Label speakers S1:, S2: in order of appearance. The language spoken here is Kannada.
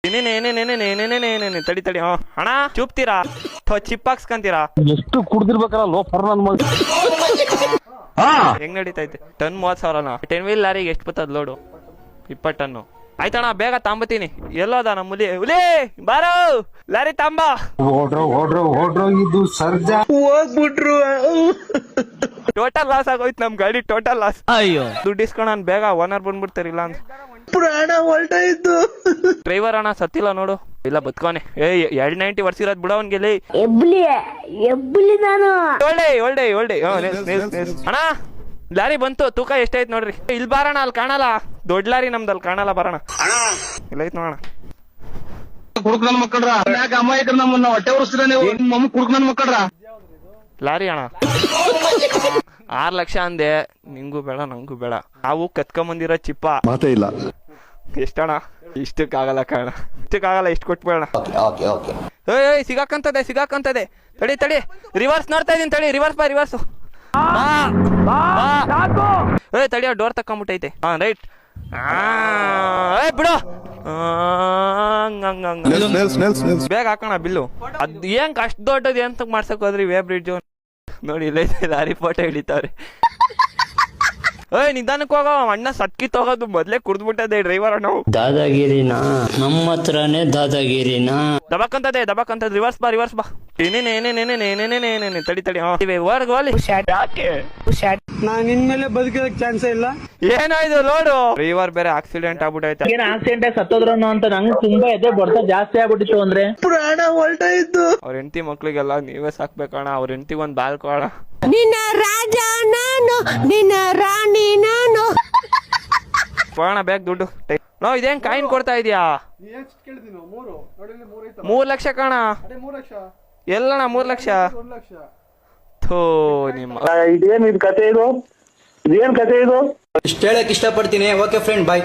S1: ಏನೇನೇನೇನೇನೇನೇನೇನೇನೇನೇ ತಡಿ ತಡಿ ಅಣ್ಣ ಚೂಪ್ತೀರಾ ಚಿಪ್ ಹಾಕ್ಸ್ಕೊಂತೀರಾ?
S2: ಎಷ್ಟು ಕುಡ್ದಿರ್ಬೇಕಲ್ಲ ಲೋಫರ್ ನನ್ ಮಗ.
S1: ಹೆಂಗ್ ನಡೀತೈತೆ? ಟನ್ 30,000ನಾ? 10 ವೀಲ್ ಲಾರಿಗೆ ಎಷ್ಟು ಬರ್ತದ ಲೋಡು? 20 ಟನ್ನು. ಆಯ್ತಣ್ಣ ಬೇಗ ತಾಂಬತ್ತೀನಿ. ಎಲ್ಲೋದ ನಮ್ಮ ಹುಲಿ ಬಾರೋ ಲಾರಿ ತಾಂಬ.
S2: ಓಡ್ರೋ ಇದು ಸರ್ಜಾ
S3: ಹೋಗ್ಬಿಟ್ರು.
S1: ಟೋಟಲ್ ಲಾಸ್ ಆಗೋಯ್ತು ನಮ್ ಗಾಡಿ, ಟೋಟಲ್ ಲಾಸ್.
S3: ಅಯ್ಯೋ
S1: ದುಡ್ಡು ಇಸ್ಕೊಣ ಬೇಗ, ಓನರ್ ಬಂದ್ಬಿಡ್ತಾರಿಲ್ಲ ಅಂತ.
S3: ಪ್ರಾಣ ಹೊಲ್ಟಾಯ್ತು.
S1: ಡ್ರೈವರ್ ಅಣ್ಣ ಸತ್ತಿಲ್ಲ ನೋಡು, ಇಲ್ಲ ಬತ್ಕೋನೆ. 290 ವರ್ಷ ಇರೋದ್ ಬಿಡ ಅವನ್ಗೆಲ್ಲಿ. ಒಳ್ಳೆ ಅಣ್ಣ ಲಾರಿ ಬಂತು, ತೂಕ ಎಷ್ಟೈತ್ ನೋಡ್ರಿ. ಇಲ್ಲಿ ಬಾರಣ, ಅಲ್ಲಿ ಕಾಣಲ್ಲ. ದೊಡ್ಡ ಲಾರಿ ನಮ್ದಲ್ಲಿ ಕಾಣಲ್ಲ, ಬರೋಣ. ಇಲ್ಲ ಐತ್ ನೋಡೋಣ.
S2: ಕುಡುಕ್ ನನ್ ಮಕ್ಕಳ್ರ ಅಮಾಯಕರ ನಮ್ಮನ್ನ ಹೊಟ್ಟೆ ಉರಿಸ್ತೀರ ನೀವು. ಮಮ್ಮ ಕುಡುಕ್ ನನ್ ಮಕ್ಕಳ್ರ
S1: ಲಾರಿ ಅಣ್ಣ 6 ಲಕ್ಷ ಅಂದೆ. ನಿಂಗೂ ಬೇಡ ನಂಗೂ ಬೇಡ. ನಾವು ಕತ್ಕೊಂಬಂದಿರೋ ಚಿಪ್ಪ
S2: ಮಾತೇ ಇಲ್ಲ.
S1: ಎಷ್ಟಣ್ಣ? ಇಷ್ಟಕ್ಕಾಗಲ್ಲ ಕಾರಣ, ಇಷ್ಟಕ್ಕಾಗಲ್ಲ. ಇಷ್ಟು ಕೊಟ್ಬೇಡ. ಏಯ್ ಸಿಗಾಕಂತದೆ. ತಡಿ ರಿವರ್ಸ್ ನೋಡ್ತಾ ಇದೀನಿ, ತಡಿ. ರಿವರ್ಸ್ ತಡಿ, ಡೋರ್ ತಕೊಂಬಿಟ್ಟೈತೆ. ರೈಟ್. ಬಿಡು. ಬೇಗ ಹಾಕೋಣ ಬಿಲ್ಲು. ಅದ್ ಏನ್ ಅಷ್ಟು ದೊಡ್ಡದು ಎಂತ ಮಾಡ್ಸಕ್ ಹೋದ್ರಿ? ವೇ ಬ್ರಿಡ್ಜ್ ನೋಡಿ, ಇಲ್ಲೈತೆ ಲಾರಿ ಫೋಟೋ ಹಿಡಿತಾವ್ರಿ. ನಿಧಾನಕ್ಕೆ ಹೋಗೋ, ಅಣ್ಣ ಸತ್ಕಿತ್ ಹೋಗೋದು ಮೊದ್ಲೇ ಕುಡ್ದ್ಬಿಟ್ಟದೆ ಡ್ರೈವರ್ ಅಣ್ಣ.
S3: ದಾದಾಗಿರಿನಾ ನಮ್ಮ ಹತ್ರನೇ ದಾದಾಗಿರಿನಾ.
S1: ದಬಕ್ಕಂತದೆ. ರಿವರ್ಸ್ ಬಾ. ಏನೇನೇನೇನೇನೇನೇನೇನೇನೇನೇ ತಡಿ.
S4: ನಾನ್ ಇನ್ಮೇಲೆ ಬದುಕೋದಕ್ ಚಾನ್ಸೇ ಇಲ್ಲ.
S1: ಏನೋ ಇದು ಲೋಡು. ಡ್ರೈವರ್ ಬೇರೆ ಆಕ್ಸಿಡೆಂಟ್ ಆಗ್ಬಿಟ್ಟೈತೆ.
S3: ಏನ್ ಆಕ್ಸಿಡೆಂಟ್ ಆಗಿ ಸತ್ತೋದ್ರನು ಅಂತ ನಂಗೆ ತುಂಬಾ ಎದೆ ಬಡ್ತ ಜಾಸ್ತಿ ಆಗ್ಬಿಟ್ಟಿತ್ತು. ಅಂದ್ರೆ
S4: ಪ್ರಾಣ ಹೊಲ್ಟಾಯ್ತು.
S1: ಅವ್ರ ಹೆಂಡತಿ ಮಕ್ಳಿಗೆಲ್ಲ ನೀವೇ ಸಾಕ್ಬೇಕಣ್ಣ. ಅವ್ರ ಹೆಂಡತಿಗೆ ಒಂದ್ ಬಾಲ್ ಕೊಡ.
S5: ನಿನ್ನ ರಾಜ ನಾನು, ನಿನ್ನ ರಾಣಿ ನಾನು.
S1: ಹೋಗೋಣ ಬೇಗ ದುಡ್ಡು. ನಾವು ಇದೇನ್ ಕಾಯಿನ್ ಕೊಡ್ತಾ ಇದೀಯಾ? 3 ಲಕ್ಷ ಕಣ. ಎಲ್ಲಣ್ಣ 3 ಲಕ್ಷ? ಥೋ ನಿಮ್ಮ
S2: ಇದೇನ್ ಕತೆ ಇದು?
S3: ಇಷ್ಟ ಹೇಳಕ್ ಇಷ್ಟಪಡ್ತೀನಿ. ಓಕೆ ಫ್ರೆಂಡ್, ಬಾಯ್.